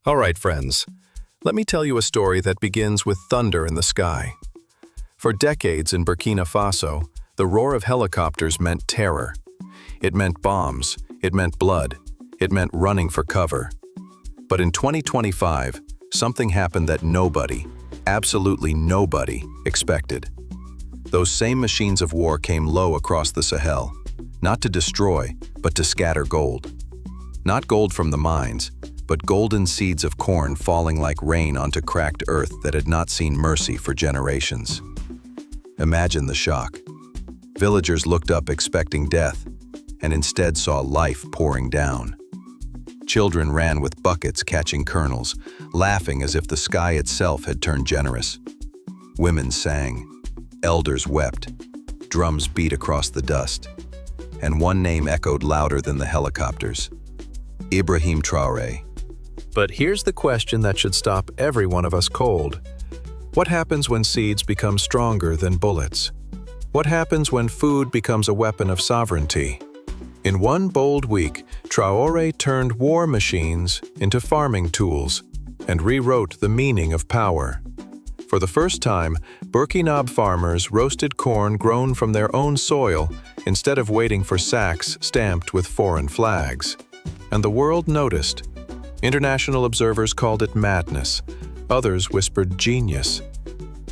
All right, friends, let me tell you a story that begins with thunder in the sky. For decades in Burkina Faso, the roar of helicopters meant terror. It meant bombs, it meant blood, it meant running for cover. But in 2025, something happened that nobody, absolutely nobody, expected. Those same machines of war came low across the Sahel, not to destroy, but to scatter gold. Not gold from the mines, but golden seeds of corn falling like rain onto cracked earth that had not seen mercy for generations. Imagine the shock. Villagers looked up expecting death, and instead saw life pouring down. Children ran with buckets catching kernels, laughing as if the sky itself had turned generous. Women sang, elders wept, drums beat across the dust, and one name echoed louder than the helicopters: Ibrahim Traoré. But here's the question that should stop every one of us cold. What happens when seeds become stronger than bullets? What happens when food becomes a weapon of sovereignty? In one bold week, Traoré turned war machines into farming tools and rewrote the meaning of power. For the first time, Burkina farmers roasted corn grown from their own soil instead of waiting for sacks stamped with foreign flags. And the world noticed. International observers called it madness. Others whispered genius.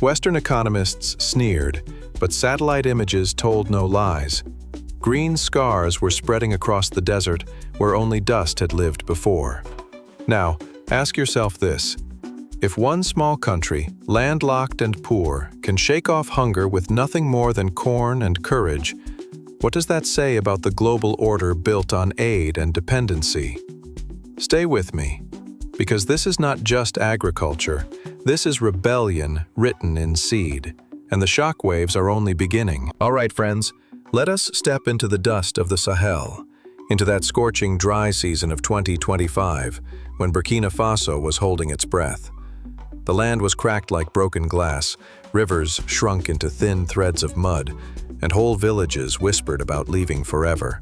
Western economists sneered, but satellite images told no lies. Green scars were spreading across the desert where only dust had lived before. Now, ask yourself this. If one small country, landlocked and poor, can shake off hunger with nothing more than corn and courage, what does that say about the global order built on aid and dependency? Stay with me, because this is not just agriculture. This is rebellion written in seed, and the shockwaves are only beginning. All right, friends, let us step into the dust of the Sahel, into that scorching dry season of 2025, when Burkina Faso was holding its breath. The land was cracked like broken glass, rivers shrunk into thin threads of mud, and whole villages whispered about leaving forever.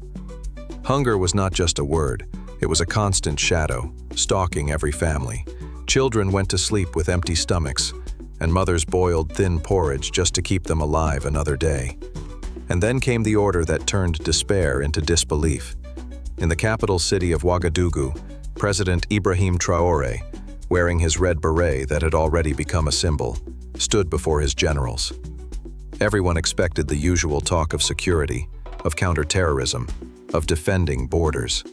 Hunger was not just a word. It was a constant shadow, stalking every family. Children went to sleep with empty stomachs, and mothers boiled thin porridge just to keep them alive another day. And then came the order that turned despair into disbelief. In the capital city of Ouagadougou, President Ibrahim Traoré, wearing his red beret that had already become a symbol, stood before his generals. Everyone expected the usual talk of security, of counterterrorism, of defending borders.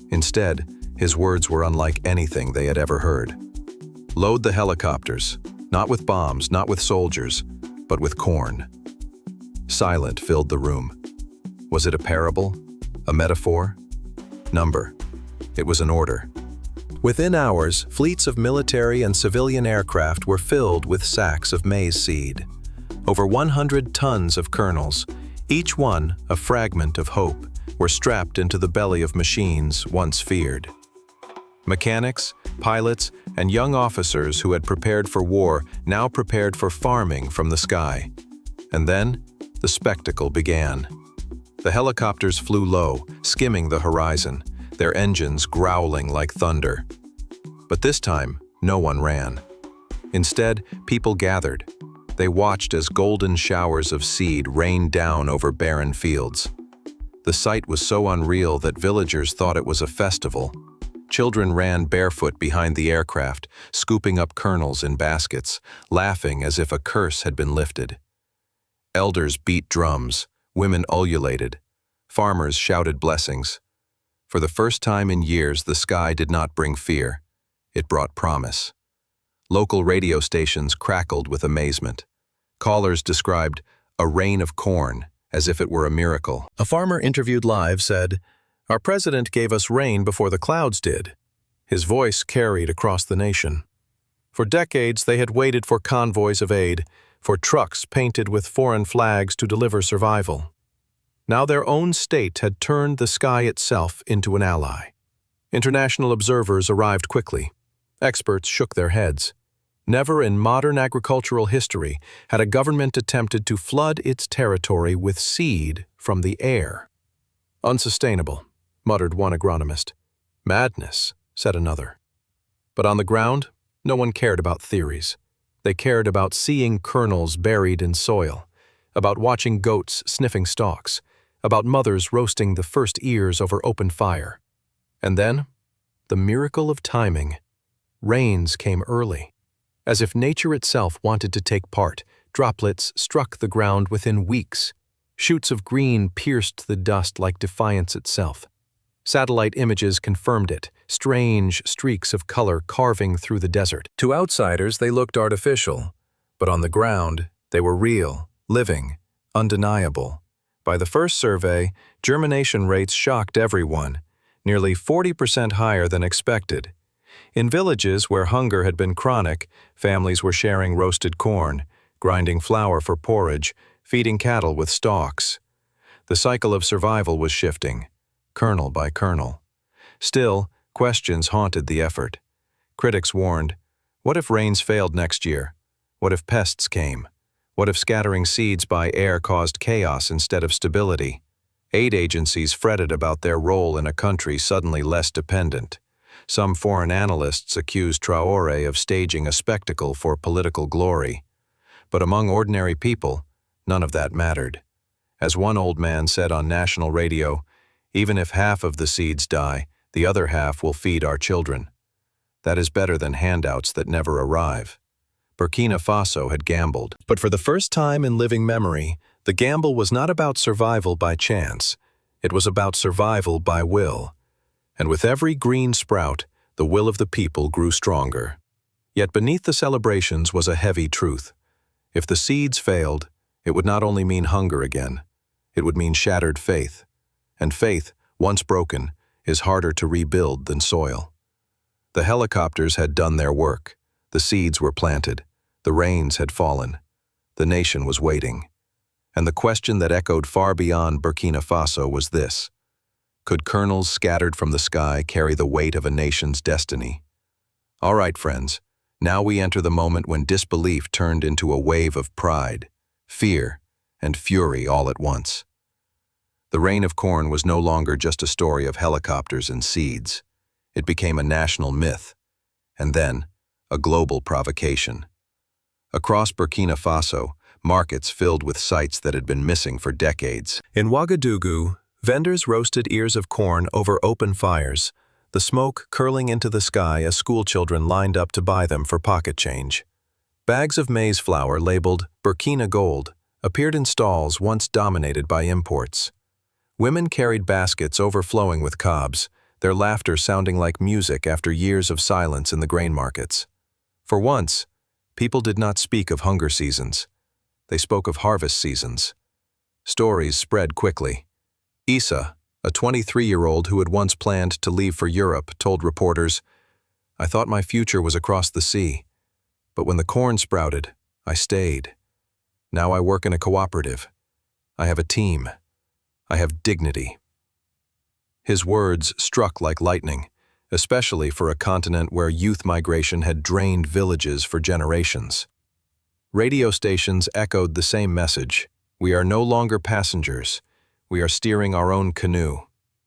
Instead, his words were unlike anything they had ever heard. Load the helicopters, not with bombs, not with soldiers, but with corn. Silence filled the room. Was it a parable? A metaphor? Number. It was an order. Within hours, fleets of military and civilian aircraft were filled with sacks of maize seed. Over 100 tons of kernels, each one a fragment of hope, were strapped into the belly of machines once feared. Mechanics, pilots, and young officers who had prepared for war now prepared for farming from the sky. And then, the spectacle began. The helicopters flew low, skimming the horizon, their engines growling like thunder. But this time, no one ran. Instead, people gathered. They watched as golden showers of seed rained down over barren fields. The sight was so unreal that villagers thought it was a festival. Children ran barefoot behind the aircraft, scooping up kernels in baskets, laughing as if a curse had been lifted. Elders beat drums, women ululated, farmers shouted blessings. For the first time in years, the sky did not bring fear. It brought promise. Local radio stations crackled with amazement. Callers described a rain of corn, as if it were a miracle. A farmer interviewed live said, "Our president gave us rain before the clouds did." His voice carried across the nation. For decades, they had waited for convoys of aid, for trucks painted with foreign flags to deliver survival. Now their own state had turned the sky itself into an ally. International observers arrived quickly. Experts shook their heads. Never in modern agricultural history had a government attempted to flood its territory with seed from the air. "Unsustainable," muttered one agronomist. "Madness," said another. But on the ground, no one cared about theories. They cared about seeing kernels buried in soil, about watching goats sniffing stalks, about mothers roasting the first ears over open fire. And then, the miracle of timing. Rains came early. As if nature itself wanted to take part, droplets struck the ground within weeks. Shoots of green pierced the dust like defiance itself. Satellite images confirmed it, strange streaks of color carving through the desert. To outsiders, they looked artificial, but on the ground, they were real, living, undeniable. By the first survey, germination rates shocked everyone, nearly 40% higher than expected. In villages where hunger had been chronic, families were sharing roasted corn, grinding flour for porridge, feeding cattle with stalks. The cycle of survival was shifting, kernel by kernel. Still, questions haunted the effort. Critics warned, what if rains failed next year? What if pests came? What if scattering seeds by air caused chaos instead of stability? Aid agencies fretted about their role in a country suddenly less dependent. Some foreign analysts accused Traoré of staging a spectacle for political glory. But among ordinary people, none of that mattered. As one old man said on national radio, even if half of the seeds die, the other half will feed our children. That is better than handouts that never arrive. Burkina Faso had gambled. But for the first time in living memory, the gamble was not about survival by chance. It was about survival by will. And with every green sprout, the will of the people grew stronger. Yet beneath the celebrations was a heavy truth. If the seeds failed, it would not only mean hunger again, it would mean shattered faith. And faith, once broken, is harder to rebuild than soil. The helicopters had done their work. The seeds were planted. The rains had fallen. The nation was waiting. And the question that echoed far beyond Burkina Faso was this: could kernels scattered from the sky carry the weight of a nation's destiny? All right, friends, now we enter the moment when disbelief turned into a wave of pride, fear, and fury all at once. The rain of corn was no longer just a story of helicopters and seeds. It became a national myth, and then a global provocation. Across Burkina Faso, markets filled with sights that had been missing for decades. In Ouagadougou, vendors roasted ears of corn over open fires, the smoke curling into the sky as schoolchildren lined up to buy them for pocket change. Bags of maize flour labeled Burkina Gold appeared in stalls once dominated by imports. Women carried baskets overflowing with cobs, their laughter sounding like music after years of silence in the grain markets. For once, people did not speak of hunger seasons. They spoke of harvest seasons. Stories spread quickly. Issa, a 23-year-old who had once planned to leave for Europe, told reporters, "I thought my future was across the sea. But when the corn sprouted, I stayed. Now I work in a cooperative. I have a team. I have dignity." His words struck like lightning, especially for a continent where youth migration had drained villages for generations. Radio stations echoed the same message. We are no longer passengers. We are steering our own canoe.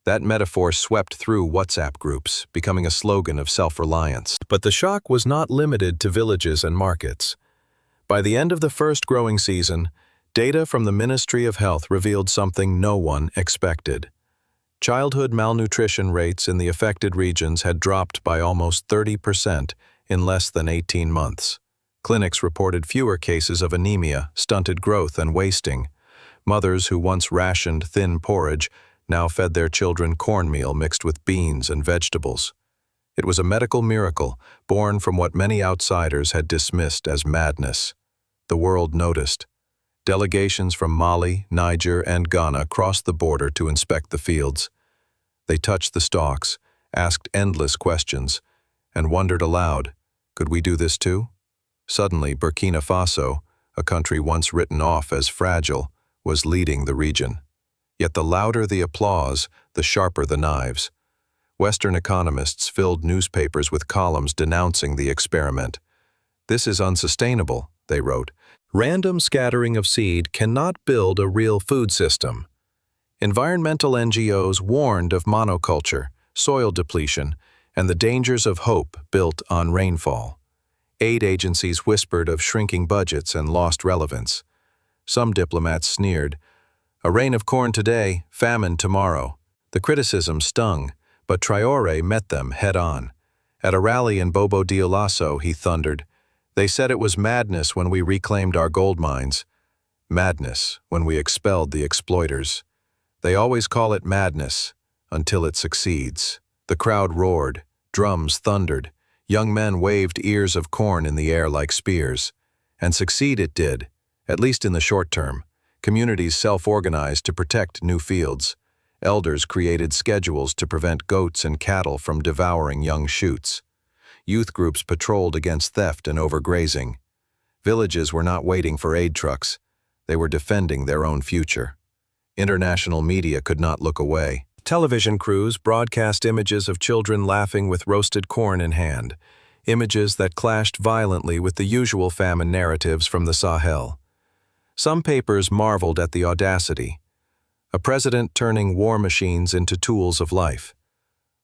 That metaphor swept through WhatsApp groups, becoming a slogan of self-reliance. But the shock was not limited to villages and markets. By the end of the first growing season, data from the Ministry of Health revealed something no one expected. Childhood malnutrition rates in the affected regions had dropped by almost 30% in less than 18 months. Clinics reported fewer cases of anemia, stunted growth, and wasting. Mothers who once rationed thin porridge now fed their children cornmeal mixed with beans and vegetables. It was a medical miracle born from what many outsiders had dismissed as madness. The world noticed. Delegations from Mali, Niger, and Ghana crossed the border to inspect the fields. They touched the stalks, asked endless questions, and wondered aloud, could we do this too? Suddenly, Burkina Faso, a country once written off as fragile, was leading the region. Yet the louder the applause, the sharper the knives. Western economists filled newspapers with columns denouncing the experiment. "This is unsustainable," they wrote. "Random scattering of seed cannot build a real food system." Environmental NGOs warned of monoculture, soil depletion, and the dangers of hope built on rainfall. Aid agencies whispered of shrinking budgets and lost relevance. Some diplomats sneered, "A rain of corn today, famine tomorrow." The criticism stung, but Traoré met them head-on. At a rally in Bobo Dioulasso, he thundered, "They said it was madness when we reclaimed our gold mines. Madness when we expelled the exploiters. They always call it madness until it succeeds." The crowd roared, drums thundered, young men waved ears of corn in the air like spears. And succeed it did, at least in the short term. Communities self-organized to protect new fields. Elders created schedules to prevent goats and cattle from devouring young shoots. Youth groups patrolled against theft and overgrazing. Villages were not waiting for aid trucks. They were defending their own future. International media could not look away. Television crews broadcast images of children laughing with roasted corn in hand, images that clashed violently with the usual famine narratives from the Sahel. Some papers marveled at the audacity. A president turning war machines into tools of life.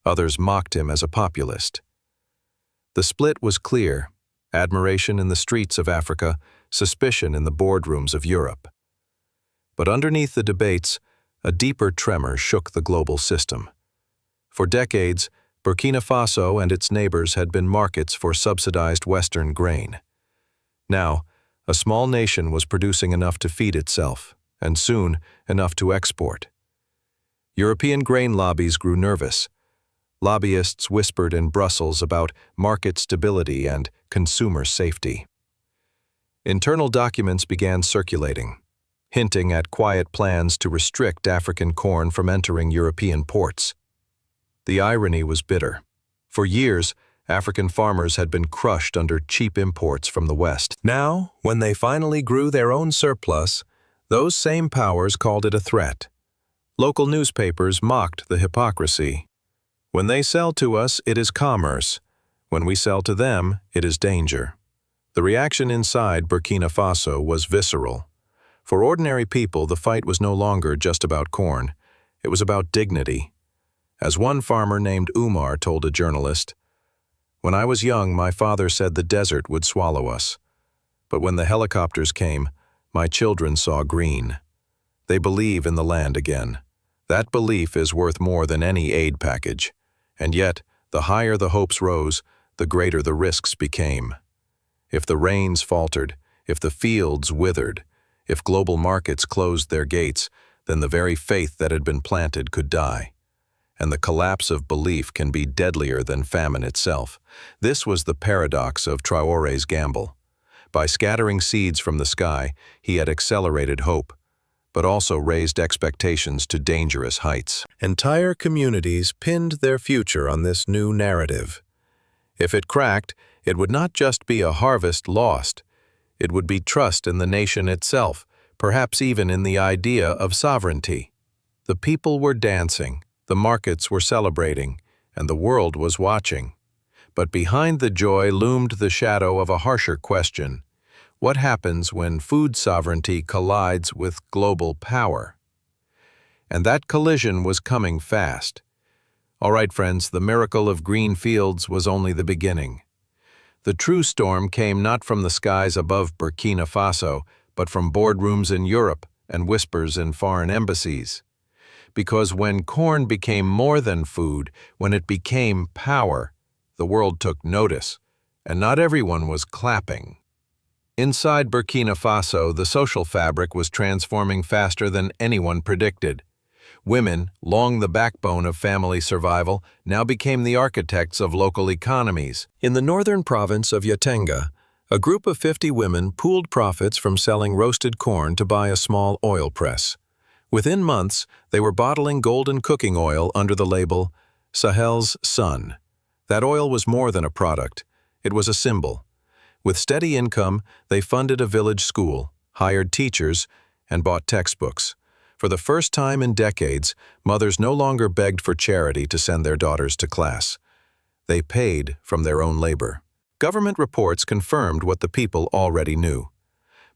Others mocked him as a populist. The split was clear: admiration in the streets of Africa, suspicion in the boardrooms of Europe. But underneath the debates, a deeper tremor shook the global system. For decades, Burkina Faso and its neighbors had been markets for subsidized Western grain. Now, a small nation was producing enough to feed itself, and soon enough to export. European grain lobbies grew nervous. Lobbyists whispered in Brussels about market stability and consumer safety. Internal documents began circulating, hinting at quiet plans to restrict African corn from entering European ports. The irony was bitter. For years, African farmers had been crushed under cheap imports from the West. Now, when they finally grew their own surplus, those same powers called it a threat. Local newspapers mocked the hypocrisy. When they sell to us, it is commerce. When we sell to them, it is danger. The reaction inside Burkina Faso was visceral. For ordinary people, the fight was no longer just about corn. It was about dignity. As one farmer named Umar told a journalist, "When I was young, my father said the desert would swallow us. But when the helicopters came, my children saw green." They believe in the land again. That belief is worth more than any aid package. And yet, the higher the hopes rose, the greater the risks became. If the rains faltered, if the fields withered, if global markets closed their gates, then the very faith that had been planted could die. And the collapse of belief can be deadlier than famine itself. This was the paradox of Traoré's gamble. By scattering seeds from the sky, he had accelerated hope, but also raised expectations to dangerous heights. Entire communities pinned their future on this new narrative. If it cracked, it would not just be a harvest lost. It would be trust in the nation itself, perhaps even in the idea of sovereignty. The people were dancing, the markets were celebrating, and the world was watching. But behind the joy loomed the shadow of a harsher question. What happens when food sovereignty collides with global power? And that collision was coming fast. All right, friends, the miracle of green fields was only the beginning. The true storm came not from the skies above Burkina Faso, but from boardrooms in Europe and whispers in foreign embassies. Because when corn became more than food, when it became power, the world took notice, and not everyone was clapping. Inside Burkina Faso, the social fabric was transforming faster than anyone predicted. Women, long the backbone of family survival, now became the architects of local economies. In the northern province of Yatenga, a group of 50 women pooled profits from selling roasted corn to buy a small oil press. Within months, they were bottling golden cooking oil under the label Sahel's Sun. That oil was more than a product. It was a symbol. With steady income, they funded a village school, hired teachers, and bought textbooks. For the first time in decades, mothers no longer begged for charity to send their daughters to class. They paid from their own labor. Government reports confirmed what the people already knew.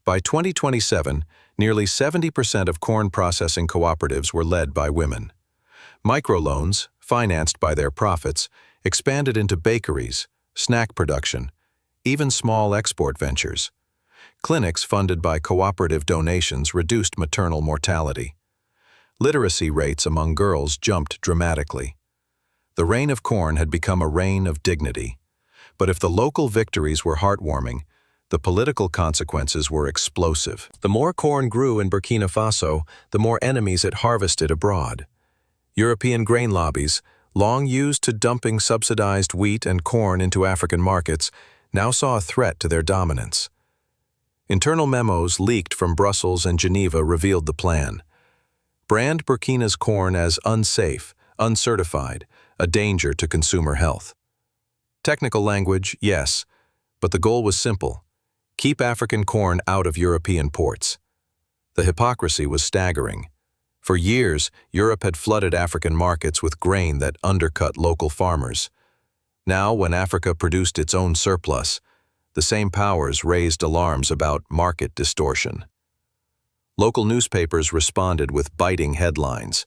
By 2027, nearly 70% of corn processing cooperatives were led by women. Microloans, financed by their profits, expanded into bakeries, snack production, even small export ventures. Clinics funded by cooperative donations reduced maternal mortality. Literacy rates among girls jumped dramatically. The reign of corn had become a reign of dignity. But if the local victories were heartwarming, the political consequences were explosive. The more corn grew in Burkina Faso, the more enemies it harvested abroad. European grain lobbies, long used to dumping subsidized wheat and corn into African markets, now saw a threat to their dominance. Internal memos leaked from Brussels and Geneva revealed the plan. Brand Burkina's corn as unsafe, uncertified, a danger to consumer health. Technical language, yes, but the goal was simple: keep African corn out of European ports. The hypocrisy was staggering. For years, Europe had flooded African markets with grain that undercut local farmers. Now, when Africa produced its own surplus, the same powers raised alarms about market distortion. Local newspapers responded with biting headlines.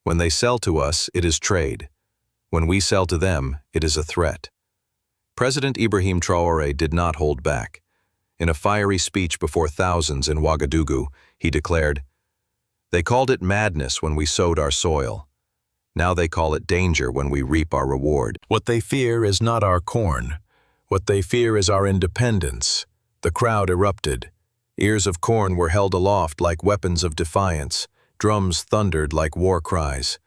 When they sell to us, it is trade. When we sell to them, it is a threat. President Ibrahim Traoré did not hold back. In a fiery speech before thousands in Ouagadougou, he declared, "They called it madness when we sowed our soil. Now they call it danger when we reap our reward." What they fear is not our corn. What they fear is our independence. The crowd erupted. Ears of corn were held aloft like weapons of defiance. Drums thundered like war cries.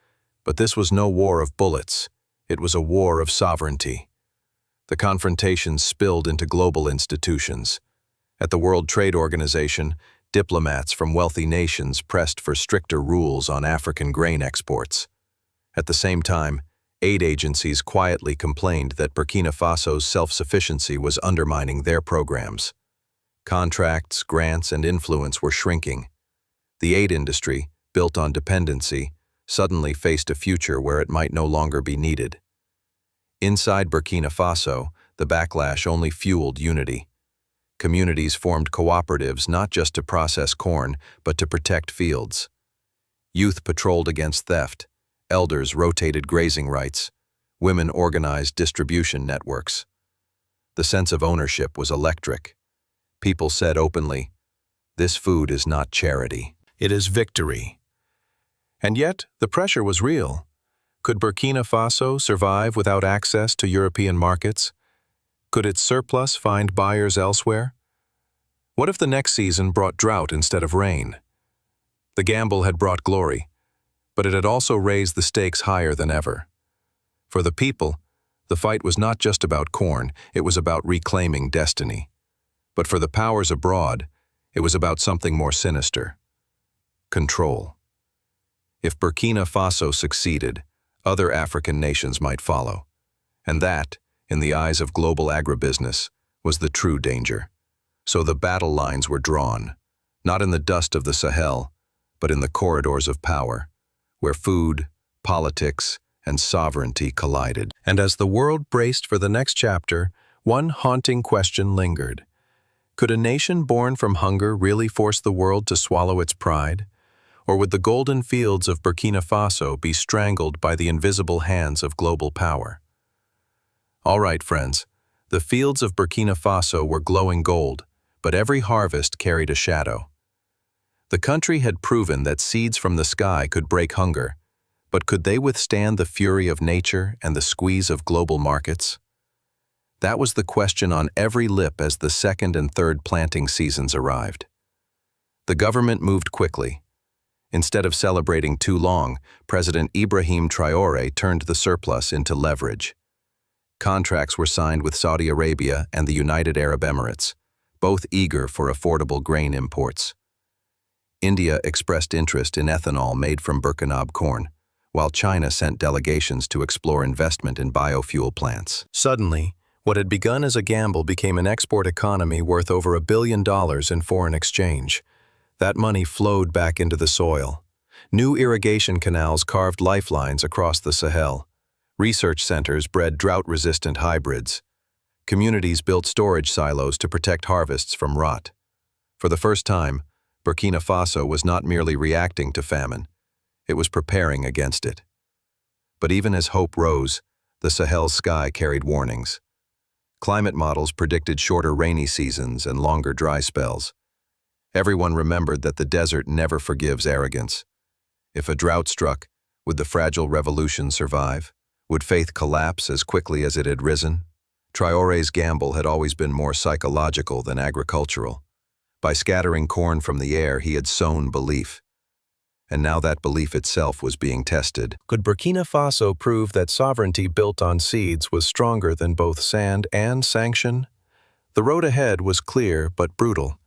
But this was no war of bullets. It was a war of sovereignty. The confrontation spilled into global institutions. At the World Trade Organization, diplomats from wealthy nations pressed for stricter rules on African grain exports. At the same time, aid agencies quietly complained that Burkina Faso's self-sufficiency was undermining their programs. Contracts, grants, and influence were shrinking. The aid industry, built on dependency, suddenly faced a future where it might no longer be needed. Inside Burkina Faso, the backlash only fueled unity. Communities formed cooperatives not just to process corn, but to protect fields. Youth patrolled against theft. Elders rotated grazing rights. Women organized distribution networks. The sense of ownership was electric. People said openly, "This food is not charity. It is victory." And yet, the pressure was real. Could Burkina Faso survive without access to European markets? Could its surplus find buyers elsewhere? What if the next season brought drought instead of rain? The gamble had brought glory, but it had also raised the stakes higher than ever. For the people, the fight was not just about corn, it was about reclaiming destiny. But for the powers abroad, it was about something more sinister: control. If Burkina Faso succeeded, other African nations might follow. And that, in the eyes of global agribusiness, was the true danger. So the battle lines were drawn, not in the dust of the Sahel, but in the corridors of power, where food, politics, and sovereignty collided. And as the world braced for the next chapter, one haunting question lingered. Could a nation born from hunger really force the world to swallow its pride? Or would the golden fields of Burkina Faso be strangled by the invisible hands of global power? All right, friends, the fields of Burkina Faso were glowing gold, but every harvest carried a shadow. The country had proven that seeds from the sky could break hunger, but could they withstand the fury of nature and the squeeze of global markets? That was the question on every lip as the second and third planting seasons arrived. The government moved quickly. Instead of celebrating too long, President Ibrahim Traoré turned the surplus into leverage. Contracts were signed with Saudi Arabia and the United Arab Emirates, both eager for affordable grain imports. India expressed interest in ethanol made from Burkina corn, while China sent delegations to explore investment in biofuel plants. Suddenly, what had begun as a gamble became an export economy worth over $1 billion in foreign exchange. That money flowed back into the soil. New irrigation canals carved lifelines across the Sahel. Research centers bred drought-resistant hybrids. Communities built storage silos to protect harvests from rot. For the first time, Burkina Faso was not merely reacting to famine. It was preparing against it. But even as hope rose, The Sahel's sky carried warnings. Climate models predicted shorter rainy seasons and longer dry spells. Everyone remembered that the desert never forgives arrogance. If a drought struck, would the fragile revolution survive? Would faith collapse as quickly as it had risen? Traoré's gamble had always been more psychological than agricultural. By scattering corn from the air, he had sown belief. And now that belief itself was being tested. Could Burkina Faso prove that sovereignty built on seeds was stronger than both sand and sanction? The road ahead was clear but brutal.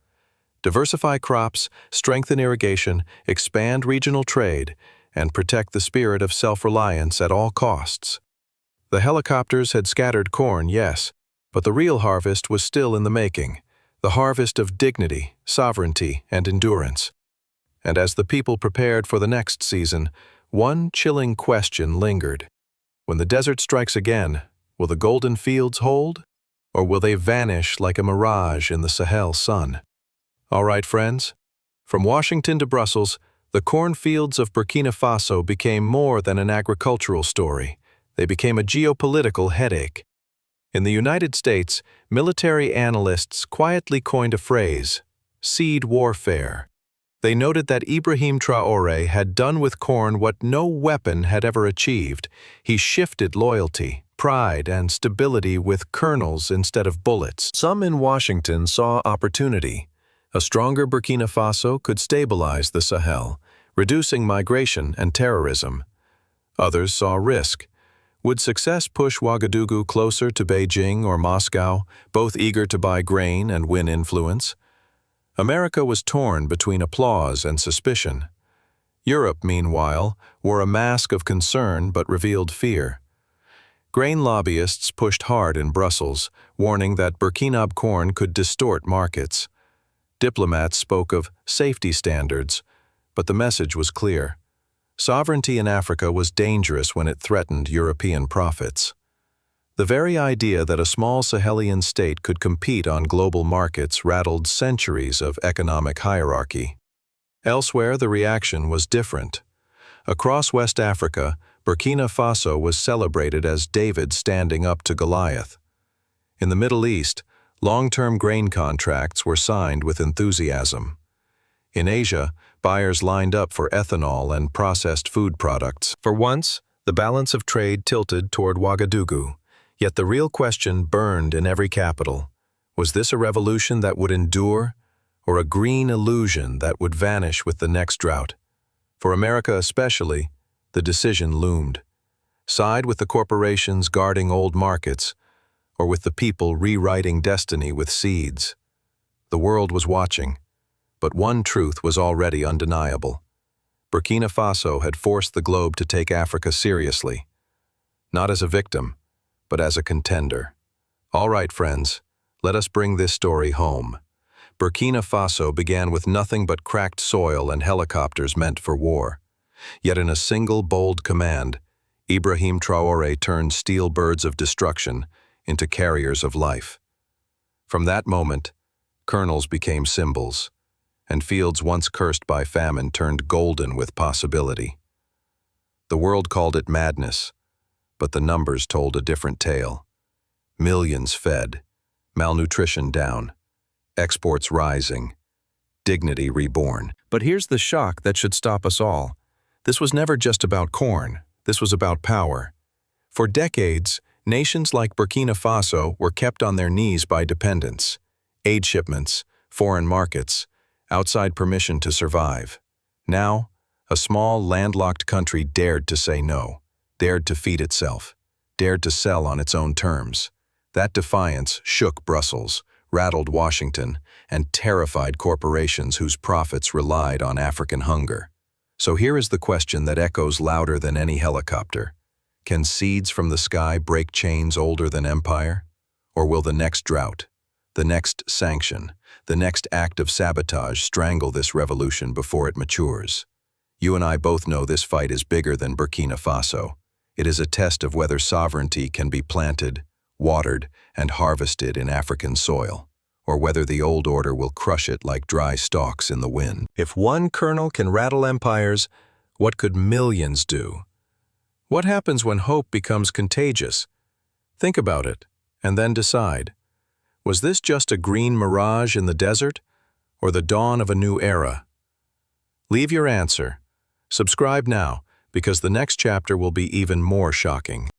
Diversify crops, strengthen irrigation, expand regional trade, and protect the spirit of self-reliance at all costs. The helicopters had scattered corn, yes, but the real harvest was still in the making, the harvest of dignity, sovereignty, and endurance. And as the people prepared for the next season, one chilling question lingered. When the desert strikes again, will the golden fields hold, or will they vanish like a mirage in the Sahel sun? All right, friends. From Washington to Brussels, the cornfields of Burkina Faso became more than an agricultural story. They became a geopolitical headache. In the United States, military analysts quietly coined a phrase, seed warfare. They noted that Ibrahim Traoré had done with corn what no weapon had ever achieved. He shifted loyalty, pride, and stability with kernels instead of bullets. Some in Washington saw opportunity. A stronger Burkina Faso could stabilize the Sahel, reducing migration and terrorism. Others saw risk. Would success push Ouagadougou closer to Beijing or Moscow, both eager to buy grain and win influence? America was torn between applause and suspicion. Europe, meanwhile, wore a mask of concern but revealed fear. Grain lobbyists pushed hard in Brussels, warning that Burkinab corn could distort markets. Diplomats spoke of safety standards, but the message was clear. Sovereignty in Africa was dangerous when it threatened European profits. The very idea that a small Sahelian state could compete on global markets rattled centuries of economic hierarchy. Elsewhere, the reaction was different. Across West Africa, Burkina Faso was celebrated as David standing up to Goliath. In the Middle East, long-term grain contracts were signed with enthusiasm. In Asia, buyers lined up for ethanol and processed food products. For once, the balance of trade tilted toward Ouagadougou. Yet the real question burned in every capital. Was this a revolution that would endure, or a green illusion that would vanish with the next drought? For America especially, the decision loomed. Side with the corporations guarding old markets, or with the people rewriting destiny with seeds. The world was watching, but one truth was already undeniable. Burkina Faso had forced the globe to take Africa seriously, not as a victim, but as a contender. All right, friends, let us bring this story home. Burkina Faso began with nothing but cracked soil and helicopters meant for war. Yet in a single bold command, Ibrahim Traoré turned steel birds of destruction into carriers of life. From that moment, kernels became symbols, and fields once cursed by famine turned golden with possibility. The world called it madness, but the numbers told a different tale. Millions fed, malnutrition down, exports rising, dignity reborn. But here's the shock that should stop us all. This was never just about corn. This was about power. For decades, nations like Burkina Faso were kept on their knees by dependence, aid shipments, foreign markets, outside permission to survive. Now, a small, landlocked country dared to say no, dared to feed itself, dared to sell on its own terms. That defiance shook Brussels, rattled Washington, and terrified corporations whose profits relied on African hunger. So here is the question that echoes louder than any helicopter. Can seeds from the sky break chains older than empire? Or will the next drought, the next sanction, the next act of sabotage strangle this revolution before it matures? You and I both know this fight is bigger than Burkina Faso. It is a test of whether sovereignty can be planted, watered, and harvested in African soil, or whether the old order will crush it like dry stalks in the wind. If one kernel can rattle empires, what could millions do? What happens when hope becomes contagious? Think about it, and then decide. Was this just a green mirage in the desert, or the dawn of a new era? Leave your answer. Subscribe now, because the next chapter will be even more shocking.